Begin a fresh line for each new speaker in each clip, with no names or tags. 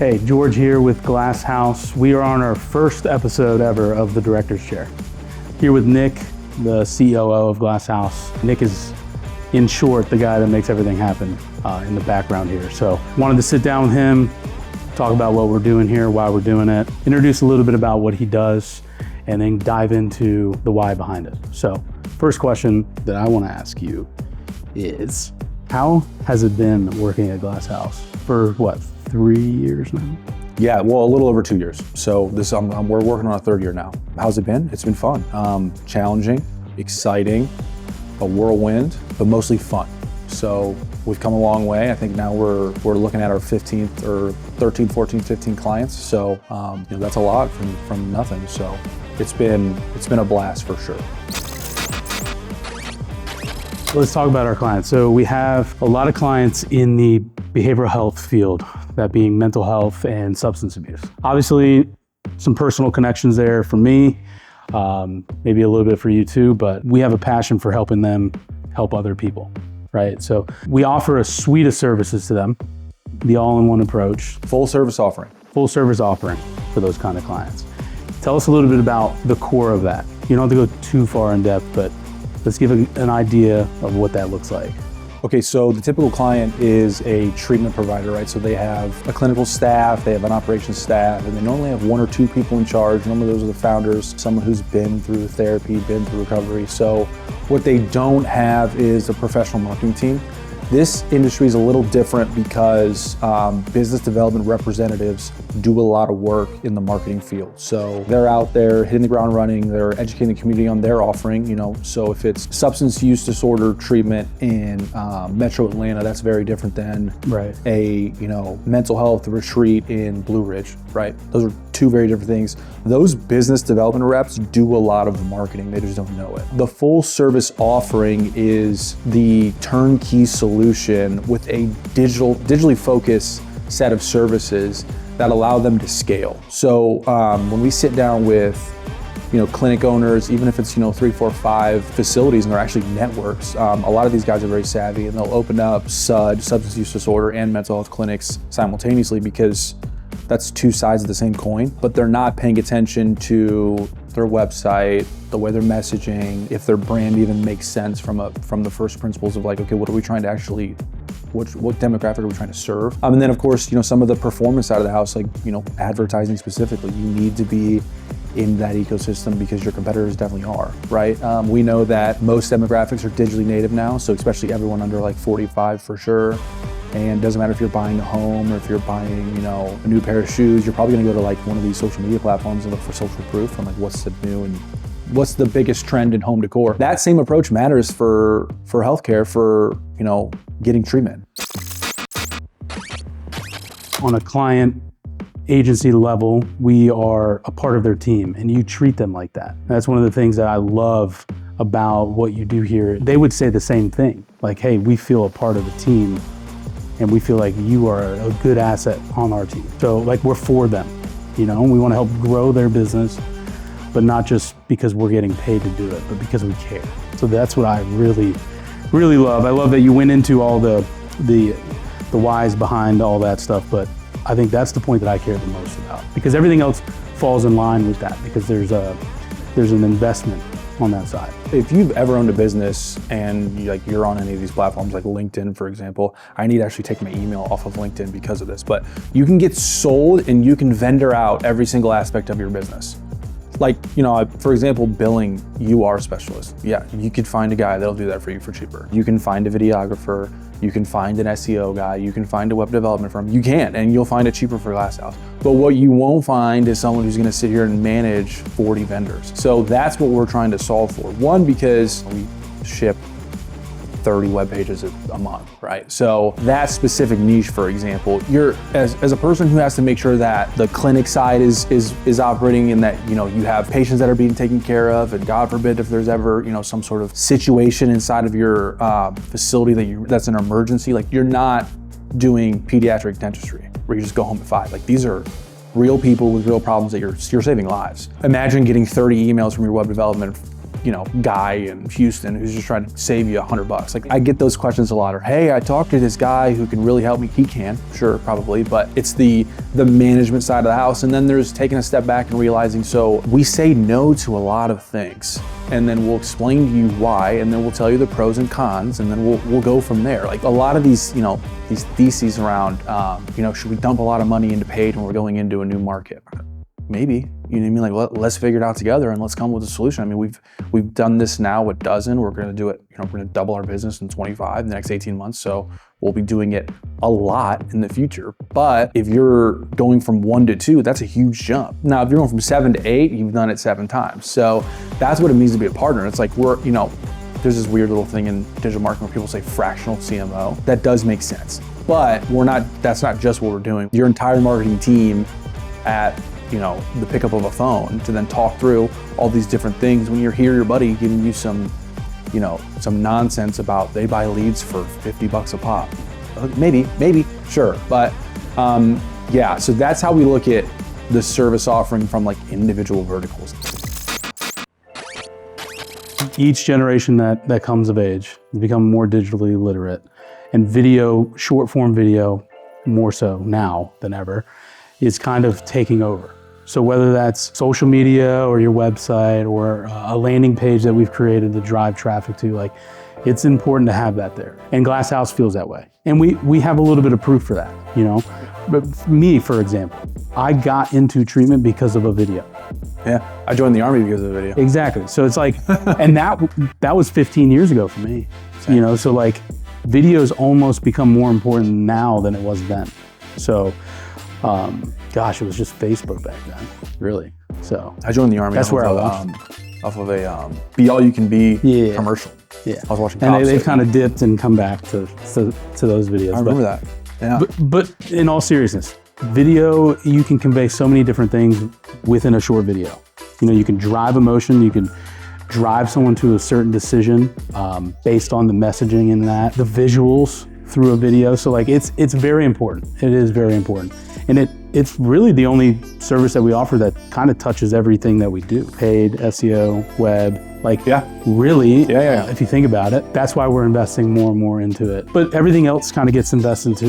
Hey, George here with Glasshouse. We are on our first episode ever of the Director's Chair. Here with Nick, the COO of Glasshouse. Nick is, in short, the guy that makes everything happen in the background here. So wanted to sit down with him, talk about what we're doing here, why we're doing it, introduce a little bit about what he does, and then dive into the why behind it. So first question that I want to ask you is, how has it been working at Glasshouse for what, 3 years now?
Yeah, well, a little over 2 years. So we're working on our third year now. How's it been? It's been fun, challenging, exciting, a whirlwind, but mostly fun. So we've come a long way. I think now we're looking at our 15th or 13th, 14th, 15th clients. So that's a lot from nothing. So it's been a blast for sure.
Let's talk about our clients. So we have a lot of clients in the behavioral health field, that being mental health and substance abuse. Obviously, some personal connections there for me, maybe a little bit for you too, but we have a passion for helping them help other people, right? So we offer a suite of services to them, the all-in-one approach.
Full service offering.
Full service offering for those kind of clients. Tell us a little bit about the core of that. You don't have to go too far in depth, but let's give an idea of what that looks like.
Okay, so the typical client is a treatment provider, right? So they have a clinical staff, they have an operations staff, and they normally have 1 or 2 people in charge. Normally those are the founders, someone who's been through therapy, been through recovery. So what they don't have is a professional marketing team. This industry is a little different because business development representatives do a lot of work in the marketing field. So they're out there hitting the ground running, they're educating the community on their offering, so if it's substance use disorder treatment in Metro Atlanta, that's very different than a mental health retreat in Blue Ridge, right? Those are 2 very different things. Those business development reps do a lot of the marketing, they just don't know it. The full service offering is the turnkey solution with a digitally focused set of services that allow them to scale. So when we sit down with clinic owners, even if it's 3, 4, 5 facilities and they're actually networks, a lot of these guys are very savvy and they'll open up substance use disorder and mental health clinics simultaneously because that's 2 sides of the same coin, but they're not paying attention to their website, the way they're messaging, if their brand even makes sense from the first principles of like, okay, what are we trying to actually, what demographic are we trying to serve? And then of course, some of the performance side of the house, like, advertising specifically, you need to be in that ecosystem because your competitors definitely are, right? We know that most demographics are digitally native now, so especially everyone under like 45 for sure. And it doesn't matter if you're buying a home or if you're buying, a new pair of shoes, you're probably gonna go to like one of these social media platforms and look for social proof on like what's the new and what's the biggest trend in home decor. That same approach matters for healthcare, for, getting treatment.
On a client agency level, we are a part of their team and you treat them like that. That's one of the things that I love about what you do here. They would say the same thing, like, hey, we feel a part of the team and we feel like you are a good asset on our team. So like we're for them, we want to help grow their business, but not just because we're getting paid to do it, but because we care. So that's what I really, really love. I love that you went into all the whys behind all that stuff, but I think that's the point that I care the most about because everything else falls in line with that because there's an investment on that side.
If you've ever owned a business and you're on any of these platforms like LinkedIn, for example, I need to actually take my email off of LinkedIn because of this, but you can get sold and you can vendor out every single aspect of your business. Like, for example, billing, you are a specialist. Yeah, you could find a guy that'll do that for you for cheaper. You can find a videographer, you can find an SEO guy, you can find a web development firm. You can, and you'll find it cheaper for Glasshouse. But what you won't find is someone who's gonna sit here and manage 40 vendors. So that's what we're trying to solve for. One, because we ship 30 web pages a month, right? So that specific niche, for example, you're as a person who has to make sure that the clinic side is operating and that you have patients that are being taken care of, and God forbid if there's ever some sort of situation inside of your facility that's an emergency, like you're not doing pediatric dentistry where you just go home at 5. Like these are real people with real problems that you're saving lives. Imagine getting 30 emails from your web development guy in Houston who's just trying to save you $100. Like I get those questions a lot, or hey, I talked to this guy who can really help me. He can, sure, probably, but it's the management side of the house. And then there's taking a step back and realizing, so we say no to a lot of things, and then we'll explain to you why, and then we'll tell you the pros and cons, and then we'll go from there. Like a lot of these, these theses around, should we dump a lot of money into paid when we're going into a new market? Maybe, you know what I mean? Like let's figure it out together and let's come with a solution. I mean, we've done this now a dozen. We're going to do it. We're going to double our business in 25 in the next 18 months. So we'll be doing it a lot in the future. But if you're going from 1 to 2, that's a huge jump. Now, if you're going from 7 to 8, you've done it 7 times. So that's what it means to be a partner. It's like there's this weird little thing in digital marketing where people say fractional CMO. That does make sense, but that's not just what we're doing. Your entire marketing team at the pickup of a phone to then talk through all these different things. When you hear your buddy giving you some nonsense about they buy leads for $50 a pop, maybe, sure. But so that's how we look at the service offering from like individual verticals.
Each generation that comes of age has become more digitally literate, and video, short form video, more so now than ever, is kind of taking over. So whether that's social media or your website or a landing page that we've created to drive traffic to, like, it's important to have that there. And Glasshouse feels that way. And we have a little bit of proof for that, But me, for example, I got into treatment because of a video.
Yeah, I joined the Army because of the video.
Exactly. So it's like, and that was 15 years ago for me,
Same.
So like videos almost become more important now than it was then. So, it was just Facebook back then, really. So
I joined the Army.
That's where I was.
Off of a Be All You Can Be commercial.
Yeah.
I was watching.
And they've kind of dipped and come back to those videos.
I remember that. Yeah.
But in all seriousness, video, you can convey so many different things within a short video. You can drive emotion, you can drive someone to a certain decision based on the messaging in that, the visuals through a video. So like it's very important. It is very important. And it's really the only service that we offer that kind of touches everything that we do. Paid, SEO, web, really, if you think about it, that's why we're investing more and more into it. But everything else kind of gets invested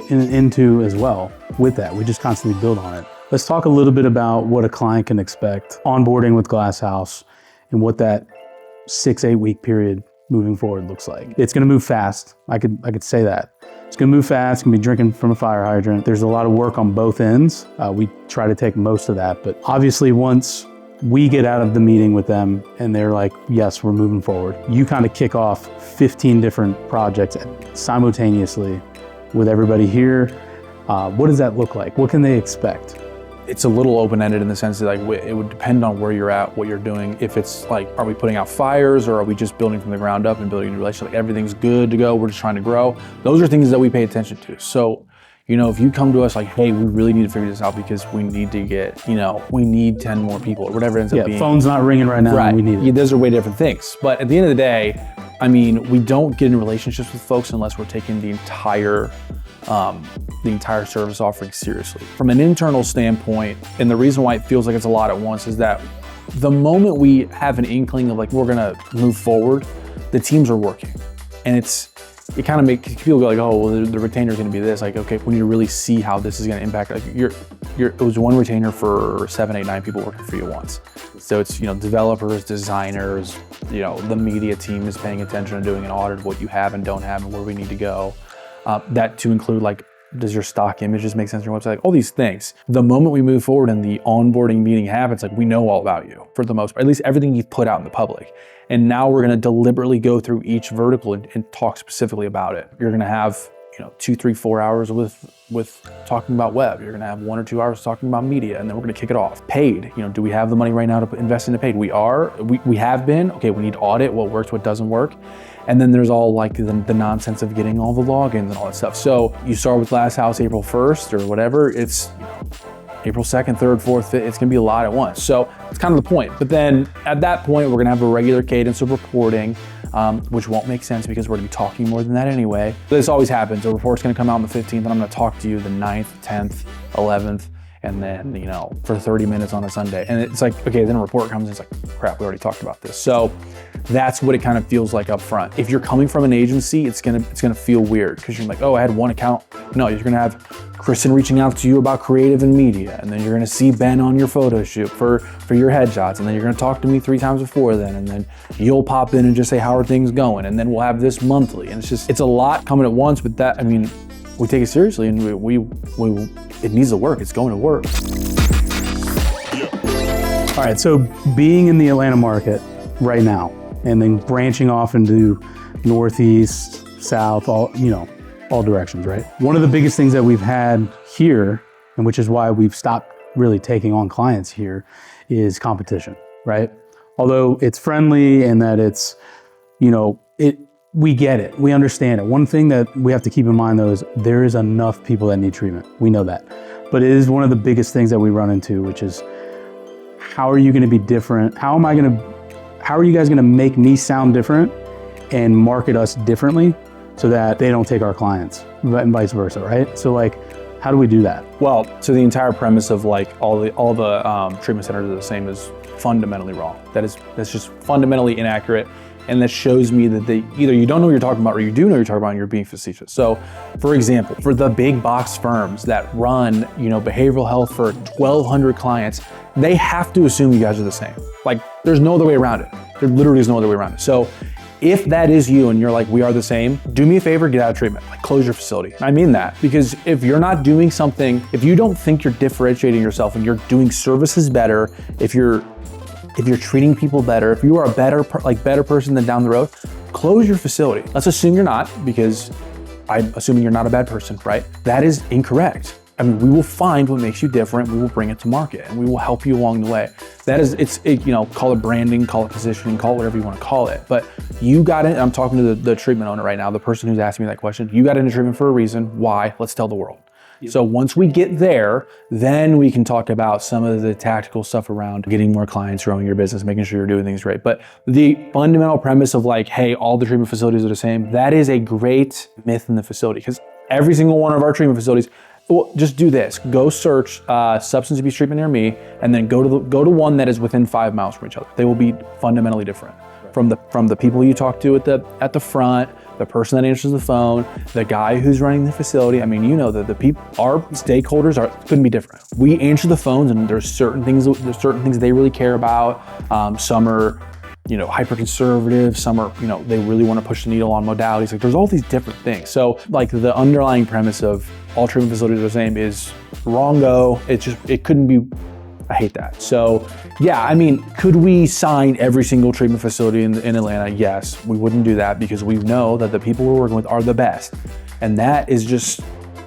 into as well with that. We just constantly build on it. Let's talk a little bit about what a client can expect onboarding with Glasshouse and what that 6-8 week period moving forward looks like. It's gonna move fast. I could say that. It's gonna move fast, it's gonna be drinking from a fire hydrant. There's a lot of work on both ends. We try to take most of that, but obviously once we get out of the meeting with them and they're like, yes, we're moving forward, you kind of kick off 15 different projects simultaneously with everybody here. What does that look like? What can they expect?
It's a little open-ended in the sense that it would depend on where you're at, what you're doing. If it's like, are we putting out fires or are we just building from the ground up and building a new relationship? Like everything's good to go, we're just trying to grow. Those are things that we pay attention to. So, if you come to us like, hey, we really need to figure this out because we need to get, we need 10 more people or whatever it ends up being.
Phone's not ringing right now.
Right.
We need it.
Yeah, those are way different things. But at the end of the day, we don't get in relationships with folks unless we're taking the entire service offering seriously. From an internal standpoint, and the reason why it feels like it's a lot at once is that the moment we have an inkling of like, we're gonna move forward, the teams are working. And it kind of makes people go like, oh, well, the retainer is gonna be this. Like, okay, we need to really see how this is gonna impact. Like it was one retainer for 7, 8, 9 people working for you once. So it's, developers, designers, the media team is paying attention and doing an audit of what you have and don't have and where we need to go. That to include like, does your stock images make sense on your website? Like all these things. The moment we move forward and the onboarding meeting happens, like we know all about you for the most part, at least everything you've put out in the public. And now we're gonna deliberately go through each vertical and talk specifically about it. You're gonna have 2, 3, 4 hours with talking about web. You're gonna have 1 or 2 hours talking about media, and then we're gonna kick it off. Paid, do we have the money right now to invest into paid? We have been. Okay, we need to audit what works, what doesn't work. And then there's all like the nonsense of getting all the logins and all that stuff. So you start with Glasshouse April 1st or whatever, it's April 2nd, 3rd, 4th, 5th, it's gonna be a lot at once. So it's kind of the point. But then at that point, we're gonna have a regular cadence of reporting, which won't make sense because we're gonna be talking more than that anyway. This always happens. A report's gonna come out on the 15th and I'm gonna talk to you the 9th, 10th, 11th, and then, for 30 minutes on a Sunday. And it's like, okay, then a report comes and it's like, crap, we already talked about this. So that's what it kind of feels like up front. If you're coming from an agency, it's gonna feel weird because you're like, oh, I had one account. No, you're gonna have Kristen reaching out to you about creative and media, and then you're gonna see Ben on your photo shoot for your headshots, and then you're gonna talk to me 3 times before then, and then you'll pop in and just say, how are things going? And then we'll have this monthly. And it's a lot coming at once, but that, we take it seriously, and it needs to work. It's going to work.
All right, so being in the Atlanta market right now, and then branching off into Northeast, South, all directions, right? One of the biggest things that we've had here, and which is why we've stopped really taking on clients here, is competition, right? Although it's friendly and that it's, we get it, we understand it. One thing that we have to keep in mind though is there is enough people that need treatment. We know that. But it is one of the biggest things that we run into, which is how are you gonna be different? How are you guys gonna make me sound different and market us differently so that they don't take our clients and vice versa, right? So how do we do that?
Well, so the entire premise of all the treatment centers are the same is fundamentally wrong. That's just fundamentally inaccurate. And that shows me that either you don't know what you're talking about or you do know what you're talking about and you're being facetious. So for example, for the big box firms that run, behavioral health for 1,200 clients, they have to assume you guys are the same. There's no other way around it. There literally is no other way around it. So if that is you and you're like, we are the same, do me a favor, get out of treatment, close your facility. I mean that, because if you're not doing something, if you don't think you're differentiating yourself and you're doing services better, if you're treating people better, if you are a better person than down the road, close your facility. Let's assume you're not, because I'm assuming you're not a bad person, right? That is incorrect. We will find what makes you different, we will bring it to market, and we will help you along the way. Call it branding, call it positioning, call it whatever you want to call it. But you got it, I'm talking to the treatment owner right now, the person who's asking me that question. You got into treatment for a reason. Why? Let's tell the world. So once we get there, then we can talk about some of the tactical stuff around getting more clients, growing your business, making sure you're doing things right. But the fundamental premise of hey, all the treatment facilities are the same, that is a great myth in the facility, because every single one of our treatment facilities, well, just do this. Go search substance abuse treatment near me, and then go to one that is within 5 miles from each other. They will be fundamentally different. From the people you talk to at the front, the person that answers the phone, the guy who's running the facility. That the people, our stakeholders couldn't be different. We answer the phones, and there's certain things they really care about. Some are, hyper conservative. Some are, they really want to push the needle on modalities. There's all these different things. So the underlying premise of all treatment facilities are the same is wrong-go. It couldn't be. I hate that. So yeah, could we sign every single treatment facility in Atlanta? Yes, we wouldn't do that because we know that the people we're working with are the best. And that is just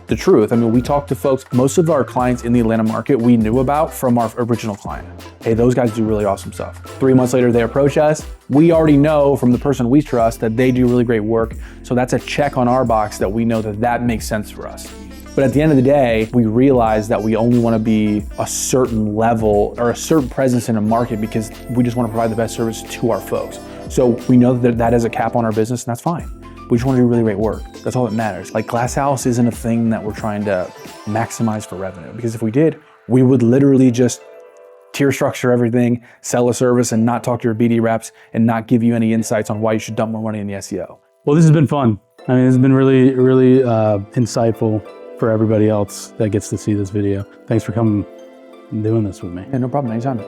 the truth. We talk to folks, most of our clients in the Atlanta market we knew about from our original client. Hey, those guys do really awesome stuff. 3 months later, they approach us. We already know from the person we trust that they do really great work. So that's a check on our box that we know that makes sense for us. But at the end of the day, we realize that we only want to be a certain level or a certain presence in a market because we just want to provide the best service to our folks. So we know that is a cap on our business, and that's fine. We just want to do really great work. That's all that matters. Glasshouse isn't a thing that we're trying to maximize for revenue, because if we did, we would literally just tier structure everything, sell a service, and not talk to your BD reps and not give you any insights on why you should dump more money in the SEO.
Well, this has been fun. This has been really, really insightful for everybody else that gets to see this video. Thanks for coming and doing this with me.
Yeah, no problem, anytime.